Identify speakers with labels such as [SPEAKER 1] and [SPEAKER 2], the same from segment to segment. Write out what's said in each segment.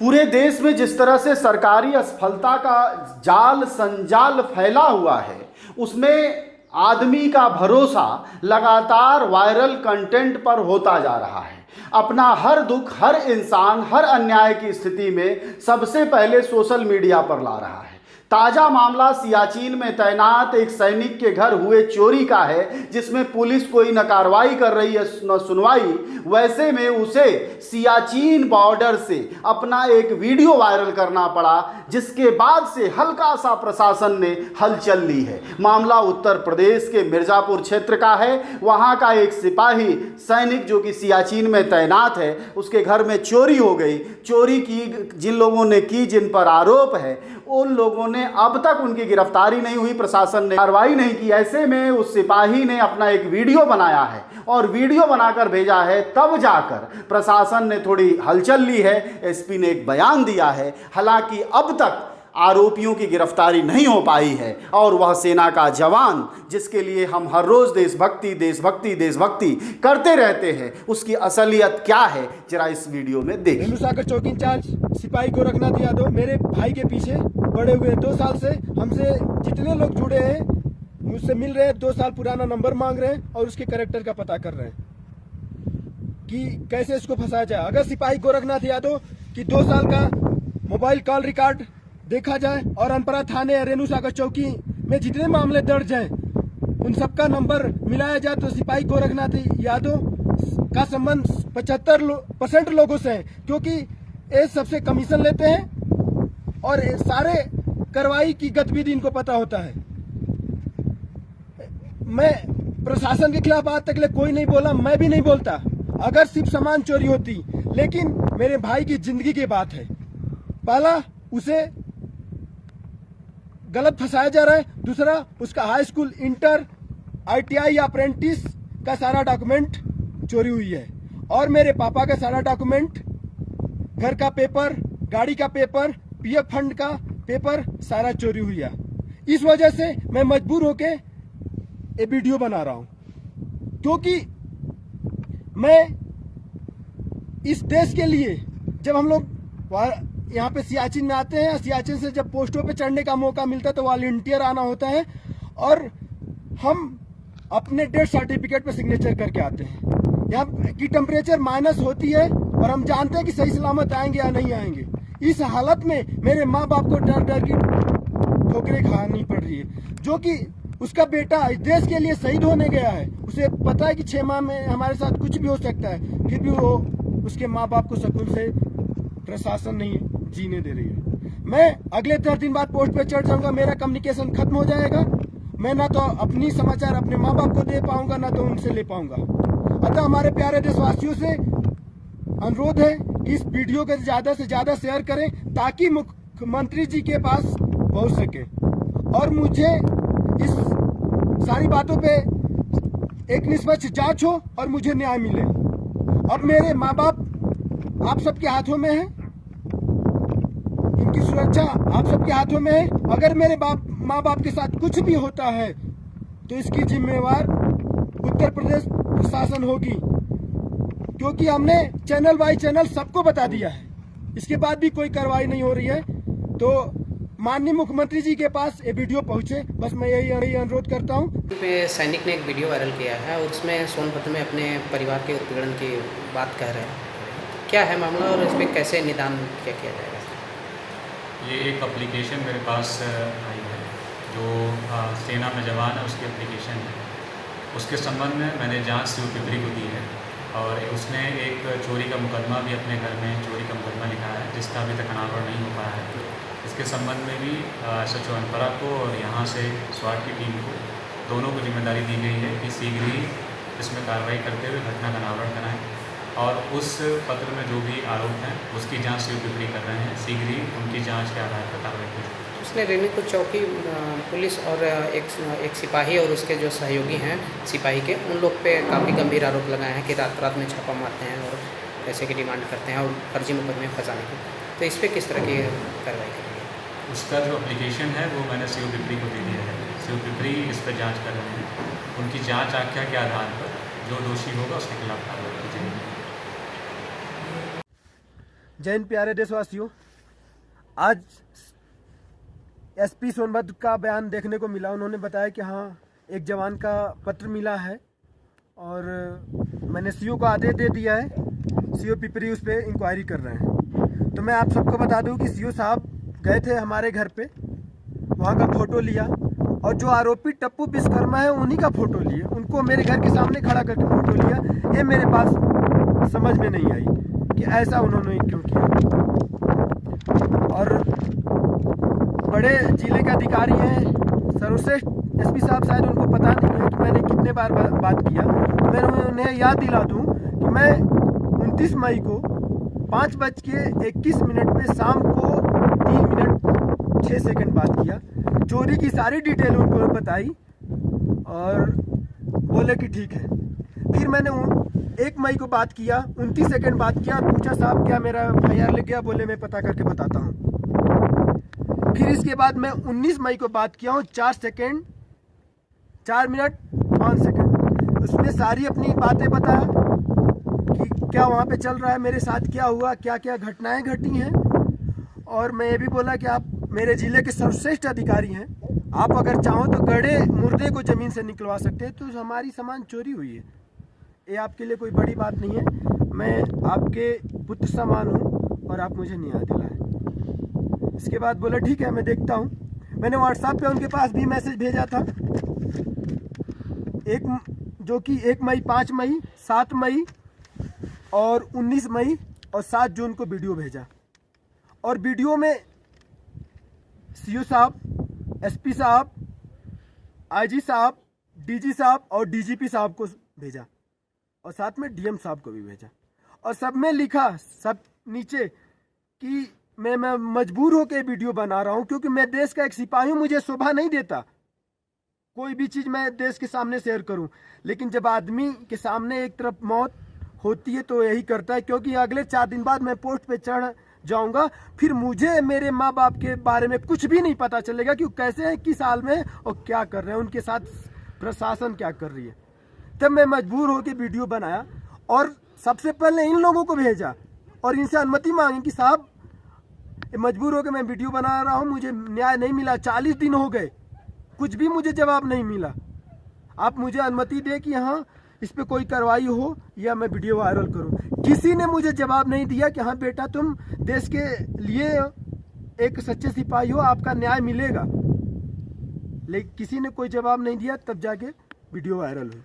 [SPEAKER 1] पूरे देश में जिस तरह से सरकारी असफलता का जाल संजाल फैला हुआ है, उसमें आदमी का भरोसा लगातार वायरल कंटेंट पर होता जा रहा है। अपना हर दुख, हर इंसान, हर अन्याय की स्थिति में सबसे पहले सोशल मीडिया पर ला रहा है। ताज़ा मामला सियाचिन में तैनात एक सैनिक के घर हुए चोरी का है, जिसमें पुलिस कोई न कार्रवाई कर रही है न सुनवाई। वैसे में उसे सियाचिन बॉर्डर से अपना एक वीडियो वायरल करना पड़ा, जिसके बाद से हल्का सा प्रशासन ने हलचल ली है। मामला उत्तर प्रदेश के मिर्ज़ापुर क्षेत्र का है। वहाँ का एक सिपाही सैनिक जो कि सियाचिन में तैनात है, उसके घर में चोरी हो गई। चोरी की जिन लोगों ने की, जिन पर आरोप है, उन लोगों ने अब तक उनकी गिरफ्तारी नहीं हुई, प्रशासन ने कार्रवाई नहीं की। ऐसे में उस सिपाही ने अपना एक वीडियो बनाया है और वीडियो बनाकर भेजा है, तब जाकर प्रशासन ने थोड़ी हलचल ली है। एसपी ने एक बयान दिया है। हालांकि अब तक आरोपियों की गिरफ्तारी नहीं हो पाई है और वह सेना का जवान, जिसके लिए हम हर रोज़ देशभक्ति देशभक्ति देशभक्ति करते रहते हैं, उसकी असलियत क्या है जरा इस वीडियो में देखें।
[SPEAKER 2] रेणुसागर चौकी इंचार्ज सिपाही गोरखनाथ यादव मेरे भाई के पीछे पड़े हुए 2 साल से। हमसे जितने लोग जुड़े हैं मुझसे मिल रहे हैं, 2 साल पुराना नंबर मांग रहे हैं और उसके कैरेक्टर का पता कर रहे हैं कि कैसे इसको फंसाया जाए। अगर सिपाही गोरखनाथ यादव की 2 साल का मोबाइल कॉल रिकॉर्ड देखा जाए और अनपरा थाने रेणुसागर चौकी में जितने मामले दर्ज हैं उन सबका नंबर मिलाया जाए तो सिपाही गोरखनाथ यादव का संबंध 75% लोगों से है, क्योंकि ये सबसे कमीशन लेते हैं और सारे कार्रवाई की गतिविधि इनको पता होता है। मैं प्रशासन के खिलाफ आज तक कोई नहीं बोला, मैं भी नहीं बोलता अगर सिर्फ सामान चोरी होती, लेकिन मेरे भाई की जिंदगी की बात है। पहला, उसे गलत फंसाया जा रहा है। दूसरा, उसका हाई स्कूल, इंटर, ITI या अप्रेंटिस का सारा डॉक्यूमेंट चोरी हुई है और मेरे पापा का सारा डॉक्यूमेंट, घर का पेपर, गाड़ी का पेपर, PF फंड का पेपर सारा चोरी हुई है। इस वजह से मैं मजबूर होके ये वीडियो बना रहा हूं, क्योंकि मैं इस देश के लिए, जब हम लोग यहाँ पे सियाचिन में आते हैं, सियाचिन से जब पोस्टों पे चढ़ने का मौका मिलता है तो वॉलंटियर आना होता है और हम अपने डेथ सर्टिफिकेट पे सिग्नेचर करके आते हैं। यहाँ की टेम्परेचर माइनस होती है और हम जानते हैं कि सही सलामत आएंगे या नहीं आएंगे। इस हालत में मेरे माँ बाप को डर डर की ठोकरें खानी पड़ रही है, जो कि उसका बेटा इस देश के लिए शहीद होने गया है। उसे पता है कि 6 माह में हमारे साथ कुछ भी हो सकता है, फिर भी वो उसके माँ बाप को सुकून से प्रशासन नहीं जीने दे रही है। मैं अगले 10 दिन बाद पोस्ट पे चढ़ जाऊंगा, मेरा कम्युनिकेशन खत्म हो जाएगा। मैं ना तो अपनी समाचार अपने माँ बाप को दे पाऊंगा, ना तो उनसे ले पाऊंगा। अतः हमारे प्यारे देशवासियों से अनुरोध है कि इस वीडियो को ज्यादा से ज्यादा शेयर करें ताकि मुख्यमंत्री जी के पास पहुंच सके और मुझे इस सारी बातों पे एक निष्पक्ष जांच हो और मुझे न्याय मिले। अब मेरे माँ बाप आप सबके हाथों में है, इनकी सुरक्षा आप सबके हाथों में है। अगर मेरे माँ बाप के साथ कुछ भी होता है तो इसकी जिम्मेवार उत्तर प्रदेश प्रशासन होगी, क्योंकि हमने चैनल बाई चैनल सबको बता दिया है। इसके बाद भी कोई कार्रवाई नहीं हो रही है, तो माननीय मुख्यमंत्री जी के पास ये वीडियो पहुंचे, बस मैं यही अनुरोध करता हूं।
[SPEAKER 3] सैनिक ने एक वीडियो वायरल किया है और उसमें सोनभद्र में अपने परिवार के उत्पीड़न की बात कह रहे हैं। क्या है मामला और इस पर कैसे निदान किया जाएगा?
[SPEAKER 4] ये एक एप्लीकेशन मेरे पास आई है, जो सेना में जवान है उसकी एप्लीकेशन है। उसके संबंध में मैंने जांच COPIPRI को दी है और उसने एक चोरी का मुकदमा भी अपने घर में चोरी का मुकदमा लिखा है, जिसका अभी तक अनावरण नहीं हो पाया है। इसके संबंध में भी SHO अनपरा को और यहाँ से SWAT की टीम को, दोनों को जिम्मेदारी दी गई है कि शीघ्र ही इसमें कार्रवाई करते हुए घटना का अनावरण कराएँ और उस पत्र में जो भी आरोप हैं उसकी जांच COPIPRI कर रहे हैं। शीघ्र ही उनकी जांच के आधार पर कार्रवाई की।
[SPEAKER 3] उसने रेणुकूट चौकी पुलिस और एक सिपाही और उसके जो सहयोगी हैं सिपाही के, उन लोग पे काफ़ी गंभीर आरोप लगाए हैं कि रात रात में छापा मारते हैं और पैसे की डिमांड करते हैं और फर्जी मुकदमे फंसाने की। तो इस पर किस तरह की कार्रवाई करेंगे?
[SPEAKER 4] उसका जो एप्लीकेशन है वो मैंने COPIPRI को दे दिया है। COPIPRI इस पर जाँच कर रहे हैं। उनकी जाँच आख्या के आधार पर जो दोषी होगा उसके खिलाफ कार्रवाई की जाएगी।
[SPEAKER 2] जय हिंद प्यारे देशवासियों। आज एसपी सोनभद्र का बयान देखने को मिला। उन्होंने बताया कि हाँ, एक जवान का पत्र मिला है और मैंने सीओ को आदेश दे दिया है। सीओ पिपरी उस पर इंक्वायरी कर रहे हैं। तो मैं आप सबको बता दूं कि सीओ साहब गए थे हमारे घर पे, वहाँ का फ़ोटो लिया और जो आरोपी टप्पू विश्वकर्मा है उन्हीं का फ़ोटो लिए, उनको मेरे घर के सामने खड़ा करके फ़ोटो लिया। ये मेरे पास समझ में नहीं आई कि ऐसा उन्होंने क्यों किया। और बड़े जिले के अधिकारी हैं, सर्वश्रेष्ठ एसपी साहब, शायद उनको पता नहीं है कि मैंने कितने बार बात किया। तो मैं उन्हें याद दिला दूं कि मैं 29 मई को 5:21 पे शाम को 3 मिनट 6 सेकंड बात किया। चोरी की सारी डिटेल उनको बताई और बोले कि ठीक है। फिर मैंने 1 मई को बात किया, 29 सेकंड बात किया, पूछा साहब क्या मेरा FIR लग गया? बोले मैं पता करके बताता हूँ। फिर इसके बाद मैं 19 मई को बात किया हूँ 4 मिनट 5 सेकंड। उसमें सारी अपनी बातें बताया कि क्या वहाँ पे चल रहा है, मेरे साथ क्या हुआ, क्या क्या घटनाएं घटी हैं। और मैं ये भी बोला कि आप मेरे ज़िले के सर्वश्रेष्ठ अधिकारी हैं, आप अगर चाहो तो गड़े मुर्दे को ज़मीन से निकलवा सकते हैं। तो हमारी सामान चोरी हुई है, ये आपके लिए कोई बड़ी बात नहीं है। मैं आपके पुत्र समान हूँ और आप मुझे न्याय दिलाएं। इसके बाद बोला ठीक है, मैं देखता हूँ। मैंने व्हाट्सएप पे उनके पास भी मैसेज भेजा था, जो कि 1 मई, 5 मई, 7 मई और 19 मई और 7 जून को वीडियो भेजा। और वीडियो में सीओ साहब, एसपी साहब, आईजी साहब, डीजी साहब और डीजीपी साहब को भेजा और साथ में डीएम साहब को भी भेजा। और सब में लिखा, सब नीचे, कि मैं मजबूर होकर वीडियो बना रहा हूं क्योंकि मैं देश का एक सिपाही हूं, मुझे शोभा नहीं देता कोई भी चीज़ मैं देश के सामने शेयर करूं। लेकिन जब आदमी के सामने एक तरफ मौत होती है तो यही करता है, क्योंकि अगले 4 दिन बाद मैं पोस्ट पे चढ़ जाऊंगा, फिर मुझे मेरे माँ बाप के बारे में कुछ भी नहीं पता चलेगा कि वो कैसे हैं, किस हाल में और क्या कर रहे हैं, उनके साथ प्रशासन क्या कर रही है। तब मैं मजबूर होकर वीडियो बनाया और सबसे पहले इन लोगों को भेजा और इनसे अनुमति मांगी कि साहब मजबूर होकर मैं वीडियो बना रहा हूँ, मुझे न्याय नहीं मिला, 40 दिन हो गए, कुछ भी मुझे जवाब नहीं मिला। आप मुझे अनुमति दे कि हाँ इस पे कोई कार्रवाई हो या मैं वीडियो वायरल करूं। किसी ने मुझे जवाब नहीं दिया कि हाँ बेटा तुम देश के लिए एक सच्चे सिपाही हो, आपका न्याय मिलेगा। लेकिन किसी ने कोई जवाब नहीं दिया, तब जाके वीडियो वायरल हुई।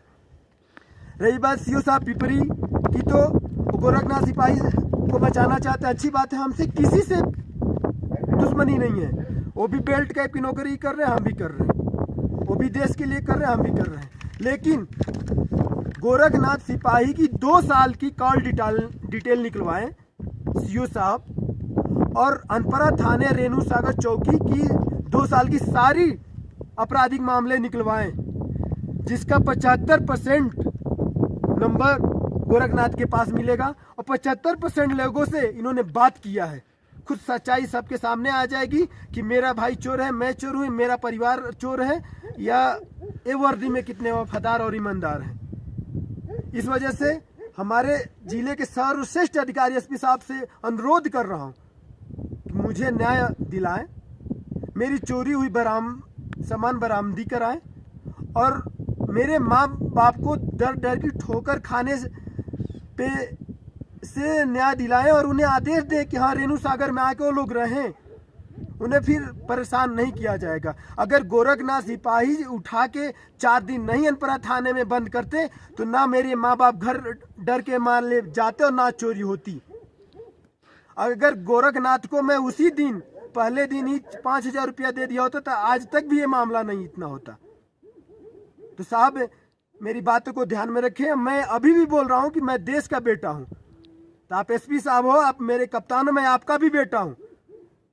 [SPEAKER 2] रही बात सीओ साहब पिपरी की, तो गोरखनाथ सिपाही को बचाना चाहते हैं, अच्छी बात है, हमसे किसी से दुश्मनी नहीं है। वो भी बेल्ट कैप की नौकरी कर रहे हैं, हम भी कर रहे हैं, वो भी देश के लिए कर रहे हैं, हम भी कर रहे हैं। लेकिन गोरखनाथ सिपाही की 2 साल की कॉल डिटेल निकलवाएं सीओ साहब, और अनपरा थाने रेणु सागर चौकी की 2 साल की सारी आपराधिक मामले निकलवाएं, जिसका 75% नंबर गोरखनाथ के पास मिलेगा और 75% लोगों से इन्होंने बात किया है। खुद सच्चाई सबके सामने आ जाएगी कि मेरा भाई चोर है, मैं चोर हूँ, मेरा परिवार चोर है, या ये वर्दी में कितने वफादार और ईमानदार हैं। इस वजह से हमारे जिले के सर्वश्रेष्ठ अधिकारी एसपी साहब से अनुरोध कर रहा हूँ कि मुझे न्याय दिलाएं, मेरी चोरी हुई सामान बरामदी कराएं और मेरे माँ बाप को डर डर की ठोकर खाने से न्याय दिलाएं और उन्हें आदेश दे कि हाँ रेणु सागर में आके वो लोग रहें, उन्हें फिर परेशान नहीं किया जाएगा। अगर गोरखनाथ सिपाही उठा के 4 दिन नहीं अनपरा थाने में बंद करते तो ना मेरे माँ बाप घर डर के मान ले जाते और ना चोरी होती। अगर गोरखनाथ को मैं उसी दिन पहले दिन ही 5,000 रुपया दे दिया होता तो आज तक भी ये मामला नहीं इतना होता। तो साहब मेरी बातों को ध्यान में रखें, मैं अभी भी बोल रहा हूँ कि मैं देश का बेटा हूँ। तो आप एसपी साहब हो, आप मेरे कप्तान हो, मैं आपका भी बेटा हूँ,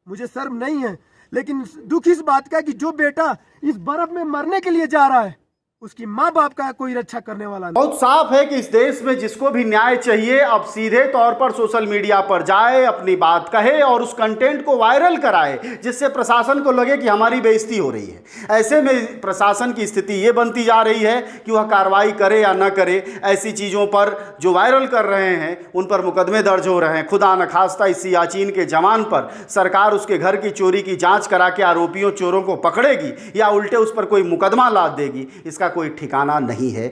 [SPEAKER 2] मुझे शर्म नहीं है। लेकिन दुख इस बात का कि जो बेटा इस बर्फ में मरने के लिए जा रहा है उसकी माँ बाप का कोई रक्षा करने वाला नहीं।
[SPEAKER 1] बहुत साफ है कि इस देश में जिसको भी न्याय चाहिए अब सीधे तौर पर सोशल मीडिया पर जाए, अपनी बात कहे और उस कंटेंट को वायरल कराए जिससे प्रशासन को लगे कि हमारी बेइज्जती हो रही है। ऐसे में प्रशासन की स्थिति ये बनती जा रही है कि वह कार्रवाई करे या न करे, ऐसी चीज़ों पर जो वायरल कर रहे हैं उन पर मुकदमे दर्ज हो रहे हैं। खुदा न खास्ता इस सियाचिन के जवान पर सरकार उसके घर की चोरी की जाँच करा के आरोपियों चोरों को पकड़ेगी या उल्टे उस पर कोई मुकदमा लाद देगी, इसका कोई ठिकाना नहीं है।